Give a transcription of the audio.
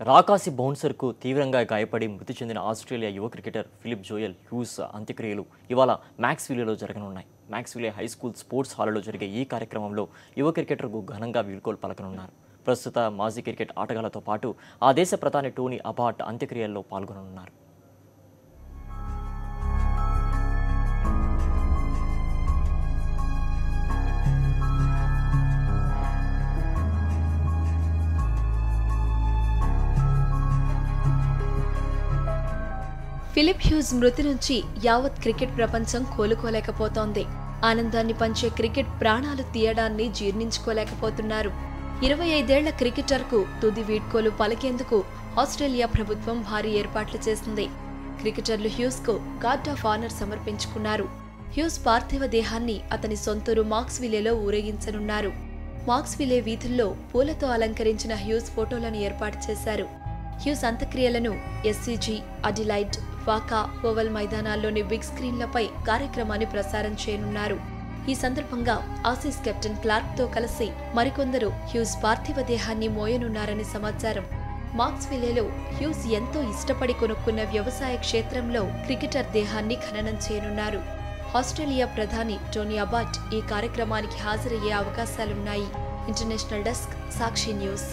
రాకాసి బౌన్సర్కు తీవ్రంగా గాయపడి మృతి చెందిన ఆస్ట్రేలియా యువ క్రికెటర్ ఫిలిప్ జోయల్ హ్యూస్ అంత్యక్రియలు ఇవాళ మ్యాక్స్విలేలో జరగనున్నాయి. మ్యాక్స్విలే హై స్కూల్ స్పోర్ట్స్ హాల్లో జరిగే ఈ కార్యక్రమంలో యువ క్రికెటర్కు ఘనంగా వీడ్కోలు పలకనున్నారు. ప్రస్తుత మాజీ క్రికెట్ ఆటగాళ్లతో పాటు ఆ దేశ ప్రధాని టోనీ అబాట్ అంత్యక్రియల్లో పాల్గొననున్నారు. ఫిలిప్ హ్యూస్ మృతి నుంచి యావత్ క్రికెట్ ప్రపంచం కోలుకోలేకపోతోంది. ఆనందాన్ని పంచే క్రికెట్ ప్రాణాలు తీయడాన్ని జీర్ణించుకోలేకపోతున్నారు. 25 ఏళ్ల క్రికెటర్కు తుది వీడ్కోలు పలికేందుకు ఆస్ట్రేలియా ప్రభుత్వం భారీ ఏర్పాట్లు చేసింది. క్రికెటర్లు హ్యూస్కు గార్డ్ ఆఫ్ ఆనర్ సమర్పించుకున్నారు. హ్యూస్ పార్థివ దేహాన్ని అతని సొంతూరు మార్క్స్విలేలో ఊరేగించనున్నారు. మార్క్స్విలే వీధుల్లో పూలతో అలంకరించిన హ్యూస్ ఫోటోలను ఏర్పాటు చేశారు. హ్యూస్ అంత్యక్రియలను ఎస్సీజీ, అడిలైడ్, వాకా, ఓవల్ మైదానాల్లోని బిగ్ స్క్రీన్లపై కార్యక్రమాన్ని ప్రసారం చేయనున్నారు. ఈ సందర్భంగా ఆసీస్ కెప్టెన్ క్లార్క్తో కలిసి మరికొందరు హ్యూస్ పార్థివ దేహాన్ని మోయనున్నారని సమాచారం. మార్క్స్విలేలో హ్యూస్ ఎంతో ఇష్టపడి కొనుక్కున్న వ్యవసాయ క్షేత్రంలో క్రికెటర్ దేహాన్ని ఖననం చేయనున్నారు. ఆస్ట్రేలియా ప్రధాని టోనీ అబాట్ ఈ కార్యక్రమానికి హాజరయ్యే అవకాశాలున్నాయి. ఇంటర్నేషనల్ డెస్క్, సాక్షి న్యూస్.